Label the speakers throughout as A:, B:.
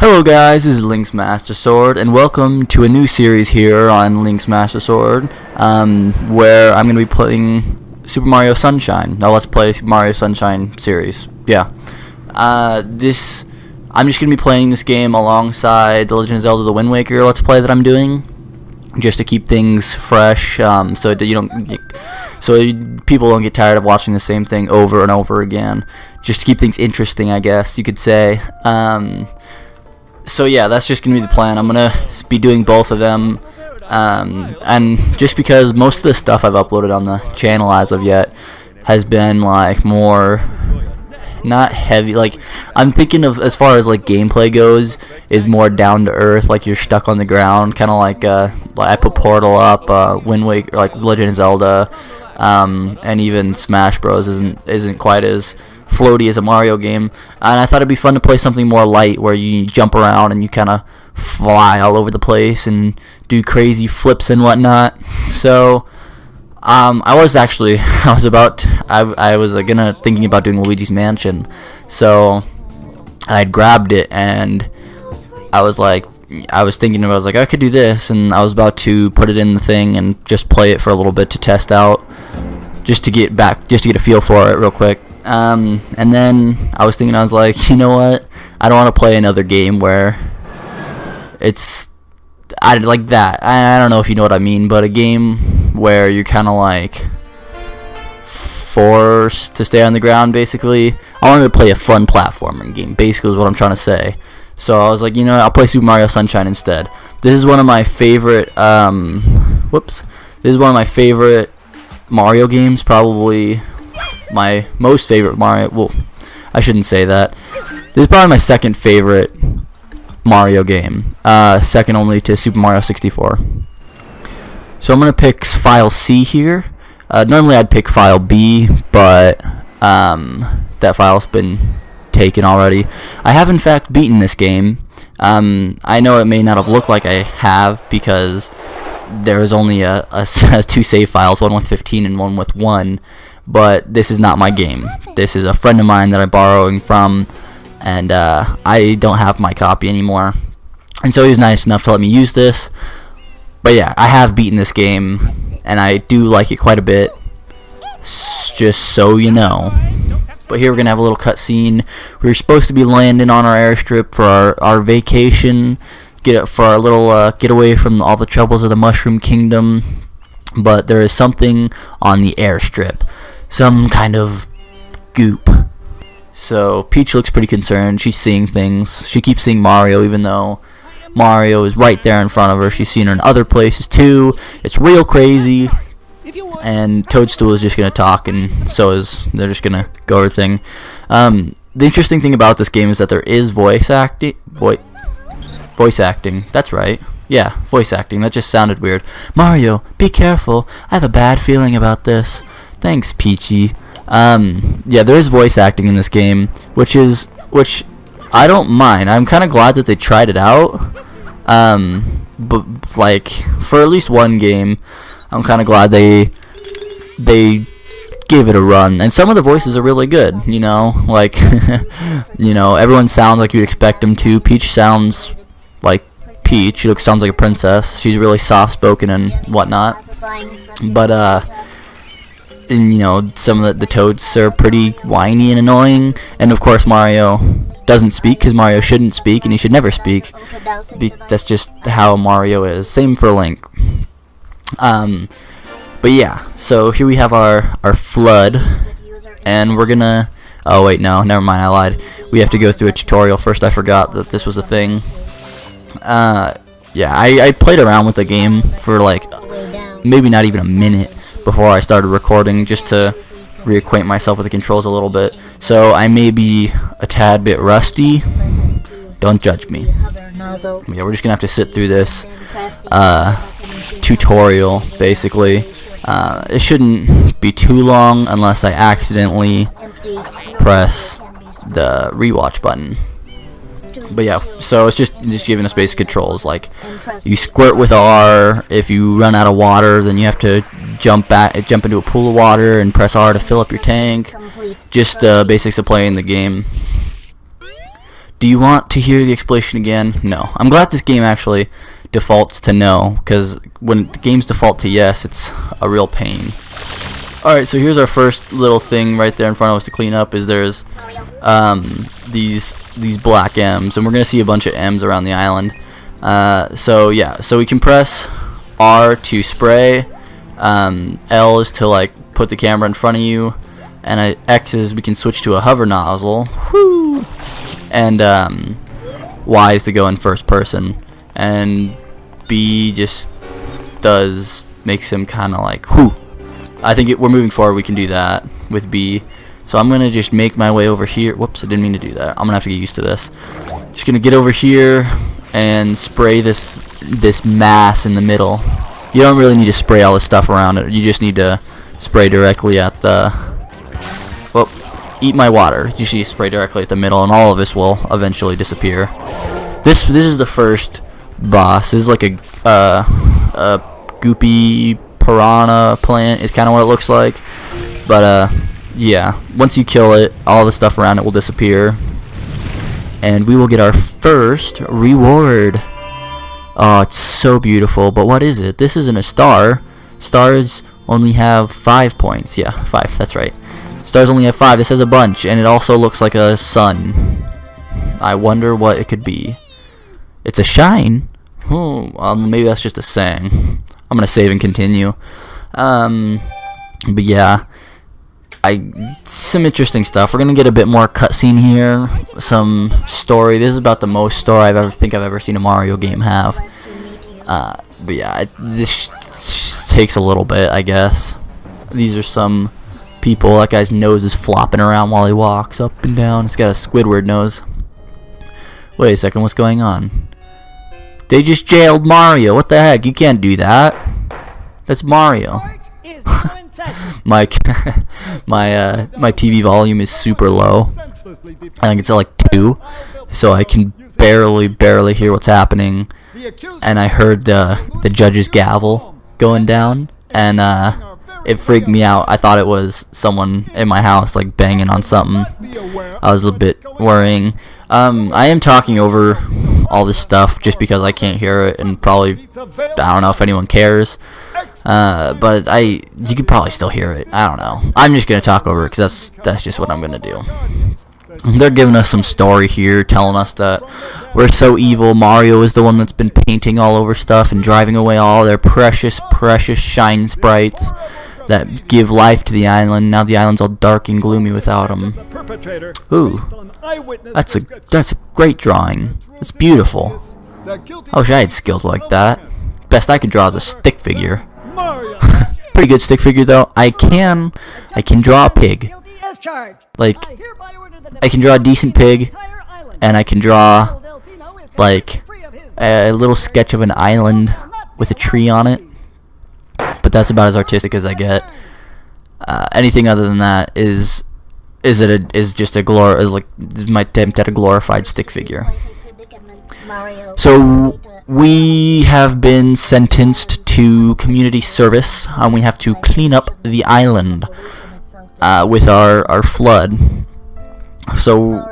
A: Hello guys, this is Link's Master Sword, and welcome to a new series here on Link's Master Sword, where I'm going to be playing Super Mario Sunshine. Now let's play Super Mario Sunshine series. Yeah. I'm just going to be playing this game alongside The Legend of Zelda The Wind Waker Let's Play that I'm doing, just to keep things fresh, so people don't get tired of watching the same thing over and over again. Just to keep things interesting, I guess you could say. So yeah, that's just going to be the plan. I'm going to be doing both of them, and just because most of the stuff I've uploaded on the channel as of yet has been like more, not heavy, like I'm thinking of, as far as like gameplay goes, is more down to earth, like you're stuck on the ground, kind of like I put Portal up, Wind Waker, like Legend of Zelda, and even Smash Bros isn't quite as floaty as a Mario game, and I thought it'd be fun to play something more light where you jump around and you kind of fly all over the place and do crazy flips and whatnot. So I was thinking about doing Luigi's Mansion, so I'd grabbed it and I was thinking about, I could do this, and I was about to put it in the thing and just play it for a little bit to test out, just to get a feel for it real quick. And then I was thinking, you know what? I don't want to play another game where I like that. I don't know if you know what I mean, but a game where you're kind of like forced to stay on the ground, basically. I wanted to play a fun platforming game, basically, is what I'm trying to say. So I was like, you know, I'll play Super Mario Sunshine instead. This is one of my favorite, This is one of my favorite Mario games, probably my most favorite Mario. Well, I shouldn't say that. This is probably my second favorite Mario game, second only to Super Mario 64. So I'm gonna pick file C here. Normally I'd pick file B, but that file's been taken already. I have in fact beaten this game. I know it may not have looked like I have, because there was only two save files, one with 15 and one with 1. But this is not my game. This is a friend of mine that I'm borrowing from, and I don't have my copy anymore. And so he was nice enough to let me use this. But yeah, I have beaten this game, and I do like it quite a bit, just so you know. But here we're going to have a little cutscene. We're supposed to be landing on our airstrip for our vacation, for our little getaway from all the troubles of the Mushroom Kingdom. But there is something on the airstrip. Some kind of goop. So Peach looks pretty concerned. She's seeing things. She keeps seeing Mario, even though Mario is right there in front of her. She's seen her in other places too. It's real crazy. And Toadstool is just gonna talk, and they're just gonna go over thing. The interesting thing about this game is that there is voice acting. Voice acting. That's right. Yeah, voice acting. That just sounded weird. Mario, be careful. I have a bad feeling about this. Thanks, Peachy. Yeah, there is voice acting in this game, which I don't mind. I'm kind of glad that they tried it out. But like, for at least one game, I'm kind of glad they gave it a run. And some of the voices are really good. You know, like you know, everyone sounds like you'd expect them to. Peach sounds like Peach. She sounds like a princess. She's really soft-spoken and whatnot. But and you know, some of the Toads are pretty whiny and annoying. And of course Mario doesn't speak, because Mario shouldn't speak, and he should never speak. That's just how Mario is. Same for Link. But yeah, so here we have our FLUDD, and we're gonna, oh wait, no, never mind, I lied. We have to go through a tutorial first. I forgot that this was a thing. Yeah, I played around with the game for like maybe not even a minute before I started recording, just to reacquaint myself with the controls a little bit. So I may be a tad bit rusty. Don't judge me. But yeah, we're just gonna have to sit through this tutorial, basically. It shouldn't be too long unless I accidentally press the rewatch button. But yeah, so it's just giving us basic controls, like you squirt with R. If you run out of water, then you have to jump into a pool of water and press R to fill up your tank. Just the basics of playing the game. Do you want to hear the explanation again? No. I'm glad this game actually defaults to no, because when the games default to yes, it's a real pain. Alright, so here's our first little thing right there in front of us to clean up. Is there's these black M's, and we're gonna see a bunch of M's around the island. So yeah, so we can press R to spray, L is to like put the camera in front of you, and X is we can switch to a hover nozzle. Woo! And Y is to go in first person, and B just makes him kind of like whoo. I think we're moving forward. We can do that with B. So I'm gonna just make my way over here. Whoops, I didn't mean to do that. I'm gonna have to get used to this. Just gonna get over here and spray this mass in the middle. You don't really need to spray all this stuff around it. You just need to spray directly at the. Well, eat my water. You just need to spray directly at the middle, and all of this will eventually disappear. This is the first boss. This is like a goopy piranha plant is kind of what it looks like, but yeah, once you kill it, all the stuff around it will disappear, and we will get our first reward. Oh, it's so beautiful. But what is it? This isn't a star. Stars only have 5 points. Yeah, 5, that's right. Stars only have 5. This has a bunch, and it also looks like a sun. I wonder what it could be. It's a shine. Maybe that's just a saying. I'm gonna save and continue. But yeah, some interesting stuff. We're gonna get a bit more cutscene here, some story. This is about the most story I've ever seen a Mario game have. But yeah, this takes a little bit, I guess. These are some people. That guy's nose is flopping around while he walks up and down. It's got a Squidward nose. Wait a second, what's going on? They just jailed Mario. What the heck? You can't do that. That's Mario. my TV volume is super low. I think it's at like 2, so I can barely hear what's happening. And I heard the judge's gavel going down, and it freaked me out. I thought it was someone in my house like banging on something. I was a bit worrying. I am talking over all this stuff just because I can't hear it, and probably I don't know if anyone cares. But you could probably still hear it. I don't know. I'm just gonna talk over it because that's just what I'm gonna do. They're giving us some story here, telling us that we're so evil. Mario is the one that's been painting all over stuff and driving away all their precious shine sprites that give life to the island. Now the island's all dark and gloomy without them. Ooh, that's a great drawing. It's beautiful. I wish I had skills like that. Best I could draw is a stick figure. Pretty good stick figure though. I can draw a pig. Like, I can draw a decent pig, and I can draw like a little sketch of an island with a tree on it. But that's about as artistic as I get. Anything other than that is just my attempt at a glorified stick figure. So we have been sentenced to community service, and we have to clean up the island with our flood. So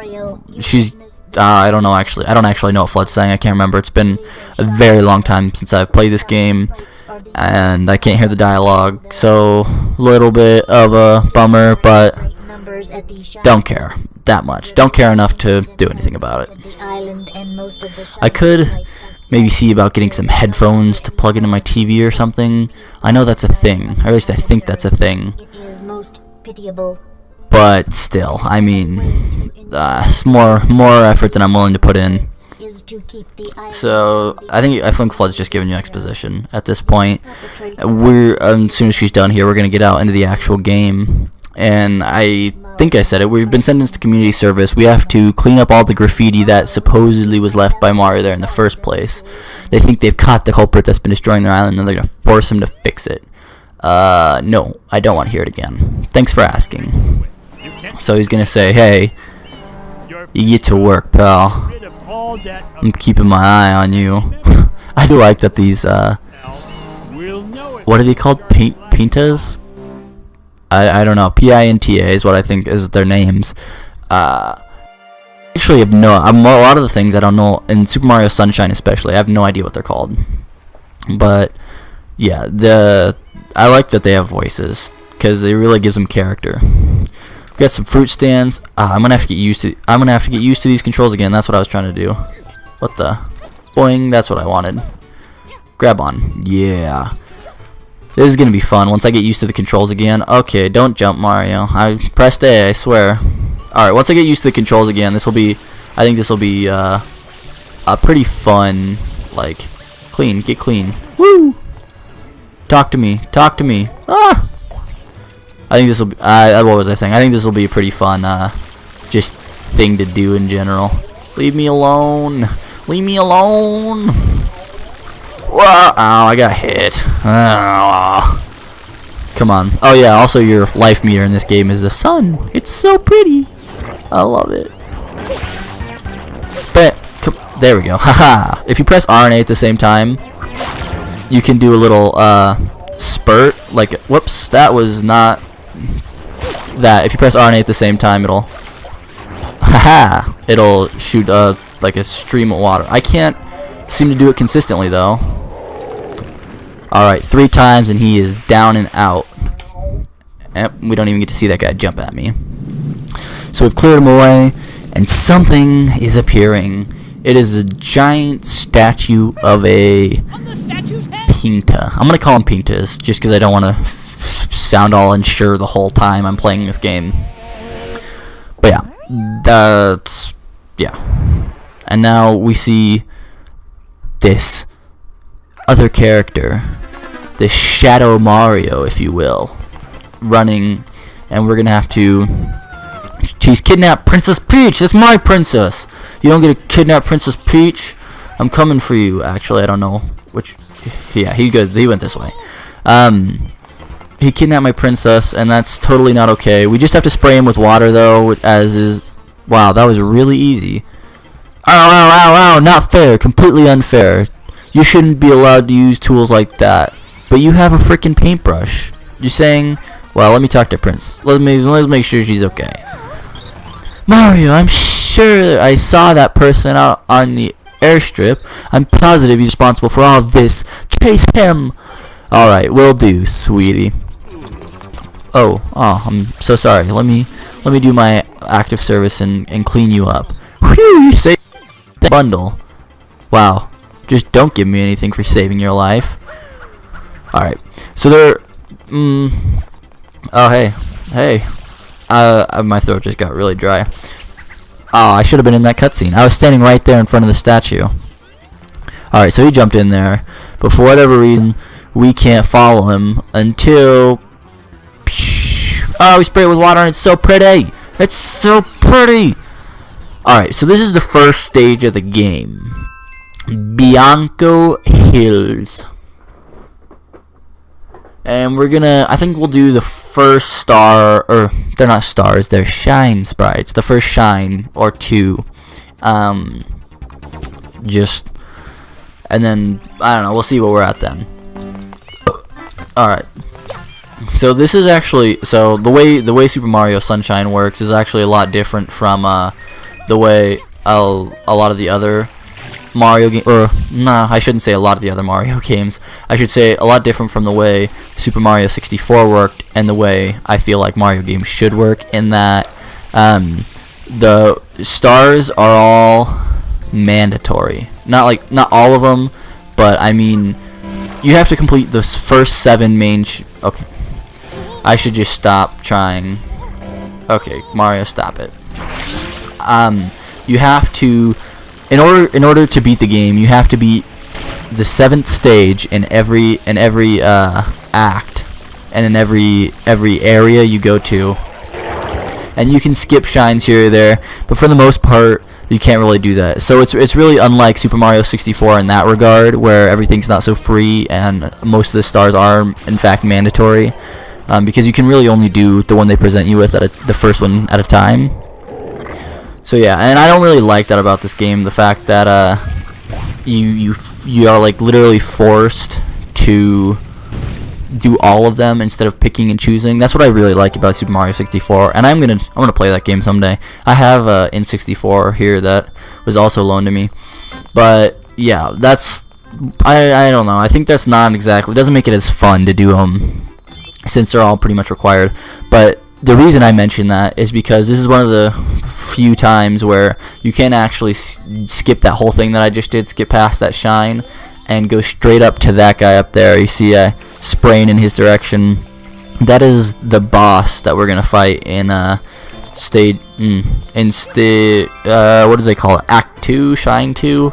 A: she's I don't actually know what Flood's saying. I can't remember. It's been a very long time since I've played this game, and I can't hear the dialogue, so a little bit of a bummer, but don't care that much. Don't care enough to do anything about it. I could maybe see about getting some headphones to plug into my TV or something. I know that's a thing, or at least I think that's a thing. But still, I mean, it's more effort than I'm willing to put in. So I think Flood's just giving you exposition at this point. As soon as she's done here, we're gonna get out into the actual game. And I think I said it. We've been sentenced to community service. We have to clean up all the graffiti that supposedly was left by Mario there in the first place. They think they've caught the culprit that's been destroying their island, and they're gonna force him to fix it. No, I don't want to hear it again. Thanks for asking. So he's gonna say, hey, you get to work, pal. I'm keeping my eye on you. I do like that these, what are they called? Pintas? I don't know. Pinta is what I think is their names. Actually have no, a lot of the things I don't know, in Super Mario Sunshine especially, I have no idea what they're called. But yeah, I like that they have voices because it really gives them character. We got some fruit stands. I'm gonna have to get used to these controls again. That's what I was trying to do. What the? Boing, that's what I wanted. Grab on. Yeah. This is gonna be fun once I get used to the controls again. Okay, don't jump, Mario. I pressed A, I swear. Alright, once I get used to the controls again, I think this will be a pretty fun, like, get clean. Woo! Talk to me. Ah! I think this will be, what was I saying? I think this will be a pretty fun, just thing to do in general. Leave me alone. Leave me alone. Whoa! Ow, I got hit. Oh. Come on. Oh yeah, also your life meter in this game is the sun. It's so pretty. I love it. But, there we go. Haha. If you press R and A at the same time, you can do a little, spurt. Like, whoops, that was not that. If you press R and A at the same time, it'll shoot like a stream of water. I can't seem to do it consistently though. Alright, 3 times and he is down and out. And we don't even get to see that guy jump at me. So we've cleared him away and something is appearing. It is a giant statue of a Pinta. I'm gonna call him Pintas just because I don't want to sound all unsure the whole time I'm playing this game. But yeah, and now we see this other character, this Shadow Mario, if you will, running, and we're gonna have to. She's kidnapped Princess Peach. That's my princess. You don't get to kidnap Princess Peach. I'm coming for you. Actually, I don't know which. Yeah, he went this way. He kidnapped my princess, and that's totally not okay. We just have to spray him with water, though, as is. Wow, that was really easy. Ow, not fair. Completely unfair. You shouldn't be allowed to use tools like that. But you have a freaking paintbrush. You're saying, well, let me talk to Prince. Let's make sure she's okay. Mario, I'm sure I saw that person out on the airstrip. I'm positive he's responsible for all of this. Chase him. Alright, will do, sweetie. Oh, I'm so sorry. Let me do my active service and clean you up. Whew, you saved that bundle. Wow. Just don't give me anything for saving your life. Alright. So there oh hey. My throat just got really dry. Oh, I should have been in that cutscene. I was standing right there in front of the statue. Alright, so he jumped in there, but for whatever reason, we can't follow him until. Oh, we spray it with water and it's so pretty! It's so pretty! Alright, so this is the first stage of the game. Bianco Hills. And I think we'll do the first star, or they're not stars, they're shine sprites. The first shine, or 2. And then, I don't know, we'll see where we're at then. Alright. So this is actually, the way Super Mario Sunshine works is actually a lot different from, the way a lot of the other Mario game, or nah, I shouldn't say a lot of the other Mario games. I should say a lot different from the way Super Mario 64 worked and the way I feel like Mario games should work. In that, the stars are all mandatory. Not all of them, but I mean, you have to complete those first 7 main. Okay, I should just stop trying. Okay, Mario, stop it. You have to. In order to beat the game, you have to beat the 7th stage in every act, and in every area you go to. And you can skip shines here or there, but for the most part, you can't really do that. So it's really unlike Super Mario 64 in that regard, where everything's not so free and most of the stars are in fact mandatory, because you can really only do the one they present you with the first one at a time. So yeah, and I don't really like that about this game, the fact that you are like literally forced to do all of them instead of picking and choosing. That's what I really like about Super Mario 64, and I'm gonna play that game someday. I have a N64 here that was also loaned to me, but yeah, that's I don't know. I think that's not exactly, it doesn't make it as fun to do them since they're all pretty much required. But the reason I mention that is because this is one of the few times where you can actually skip that whole thing that I just did, skip past that shine, and go straight up to that guy up there. You see spraying in his direction. That is the boss that we're gonna fight in what do they call it? Act 2, Shine 2.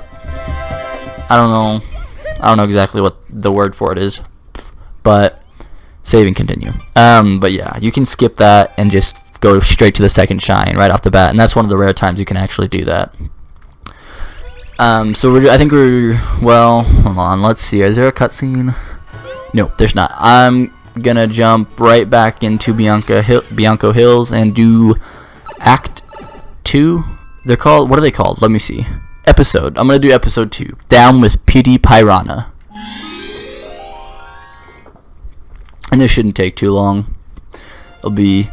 A: I don't know exactly what the word for it is, but save and continue. But yeah, you can skip that and just go straight to the second shine right off the bat, and that's one of the rare times you can actually do that. So well, hold on, let's see, is there a cutscene? No, there's not. I'm gonna jump right back into Bianco Hills and do Act 2. They're called, what are they called? Let me see. Episode. I'm gonna do episode 2. Down with Petey Piranha. And this shouldn't take too long. It'll be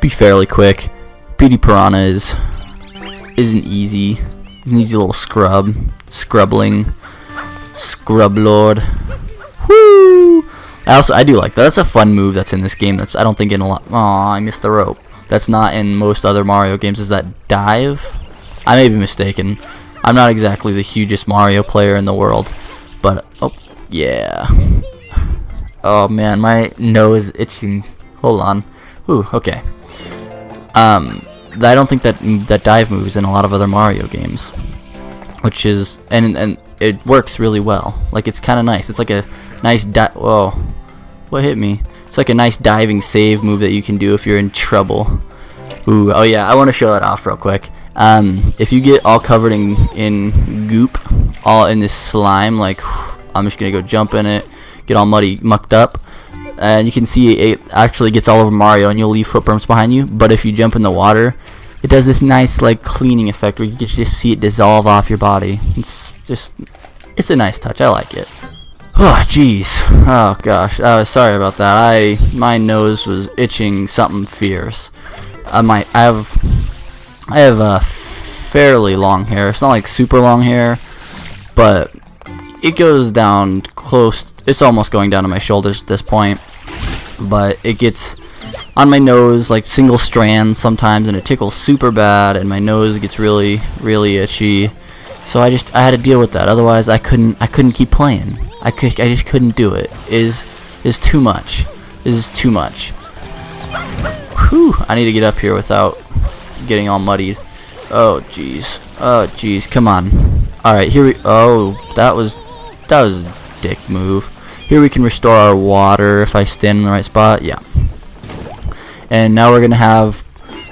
A: fairly quick. Petey Piranha is an easy little scrub lord. Woo! I do like that. That's a fun move that's in this game. That's, I don't think, in a lot. Aw, I missed the rope. That's not in most other Mario games. Is that dive? I may be mistaken. I'm not exactly the hugest Mario player in the world, but oh yeah. Oh man, my nose is itching. Hold on. Ooh, okay. I don't think that dive move is in a lot of other Mario games, which is and it works really well. Like, it's kind of nice. It's like a nice whoa, what hit me? It's like a nice diving save move that you can do if you're in trouble. Ooh, oh yeah, I want to show that off real quick. If you get all covered in goop, all in this slime, like, I'm just gonna go jump in it, get all mucked up, and you can see it actually gets all over Mario, and you'll leave footprints behind you. But if you jump in the water, it does this nice, like, cleaning effect where you can just see it dissolve off your body. It's a nice touch. I like it. Oh jeez. Oh gosh. Sorry about that. My nose was itching something fierce. I have fairly long hair. It's not like super long hair, but it goes down close. It's almost going down to my shoulders at this point, but it gets on my nose like single strands sometimes, and it tickles super bad, and my nose gets really, really itchy. So I had to deal with that. Otherwise, I couldn't keep playing. I just couldn't do it. Is too much. This is too much. Whew, I need to get up here without getting all muddied. Oh jeez. Oh jeez. Come on. All right, here we. Oh, that was a dick move. Here we can restore our water if I stand in the right spot. Yeah. And now we're gonna have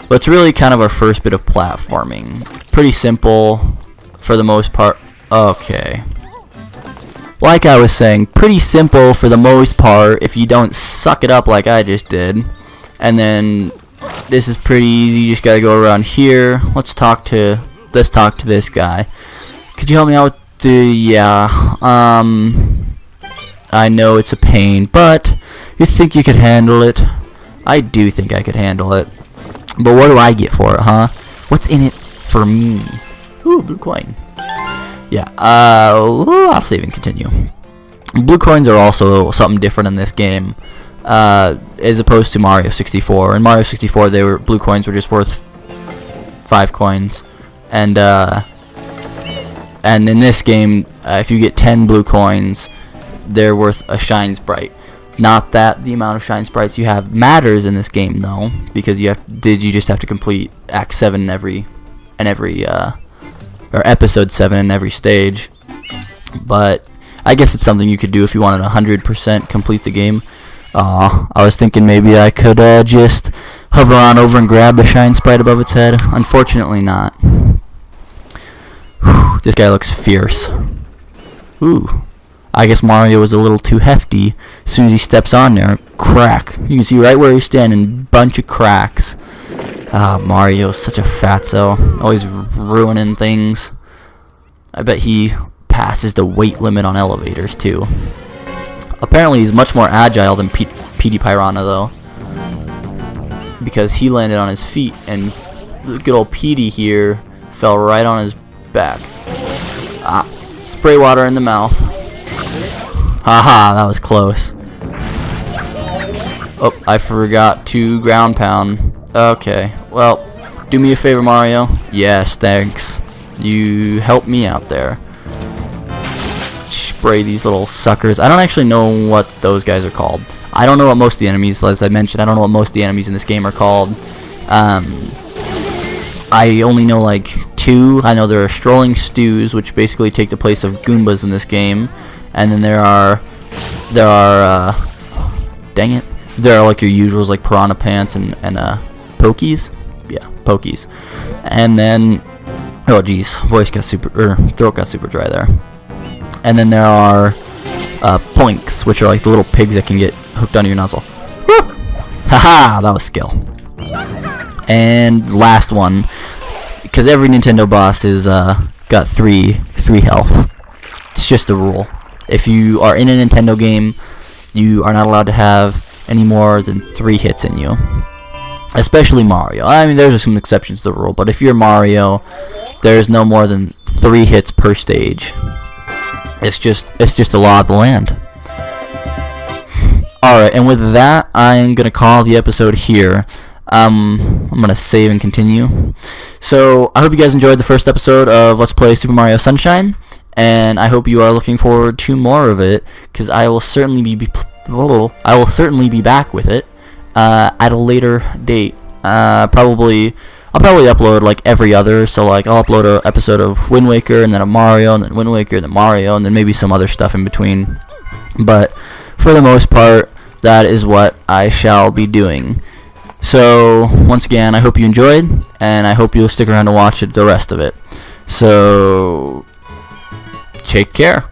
A: what's really kind of our first bit of platforming. Pretty simple for the most part. Okay. Like I was saying, pretty simple for the most part if you don't suck it up like I just did. And then this is pretty easy. You just gotta go around here. Let's talk to this guy. Could you help me out with I know it's a pain, but you think you could handle it? I do think I could handle it. But what do I get for it, huh? What's in it for me? Ooh, blue coin. Yeah, I'll save and continue. Blue coins are also something different in this game, as opposed to Mario 64. In Mario 64, blue coins were just worth 5 coins, and in this game, if you get 10 blue coins, they're worth a shine sprite. Not that the amount of shine sprites you have matters in this game, though, because you just have to complete Act 7 in every or Episode 7 in every stage. But I guess it's something you could do if you wanted 100% complete the game. I was thinking maybe I could just hover on over and grab the shine sprite above its head. Unfortunately not. Whew, this guy looks fierce. Ooh. I guess Mario was a little too hefty. As soon as he steps on there, crack. You can see right where he's standing, bunch of cracks. Mario's such a fatso, always ruining things. I bet he passes the weight limit on elevators too. Apparently he's much more agile than Petey Piranha though, because he landed on his feet and the good old Petey here fell right on his back. Spray water in the mouth. Haha, that was close. Oh, I forgot to ground pound. Okay, well, do me a favor, Mario. Yes, thanks. You helped me out there. Spray these little suckers. I don't actually know what those guys are called. I don't know what most of the enemies, as I mentioned, I don't know what most of the enemies in this game are called. I only know like 2. I know there are Strolling Stews, which basically take the place of Goombas in this game. And then there are dang it. There are like your usuals like Piranha Pants and Pokies. Yeah, Pokies. And then, oh geez, throat got super dry there. And then there are Poinks, which are like the little pigs that can get hooked onto your nozzle. Woo! Haha, that was skill. And last one, because every Nintendo boss is got 3 health. It's just a rule. If you are in a Nintendo game, you are not allowed to have any more than 3 hits in you. Especially Mario. I mean, there's some exceptions to the rule, but if you're Mario, there's no more than 3 hits per stage. It's just the law of the land. Alright, and with that, I'm gonna call the episode here. I'm gonna save and continue. So I hope you guys enjoyed the first episode of Let's Play Super Mario Sunshine, and I hope you are looking forward to more of it, because I will certainly be back with it at a later date. I'll probably upload like every other, so like I'll upload an episode of Wind Waker, and then a Mario, and then Wind Waker, and then Mario, and then maybe some other stuff in between. But for the most part, that is what I shall be doing. So once again, I hope you enjoyed, and I hope you'll stick around to watch the rest of it. So take care.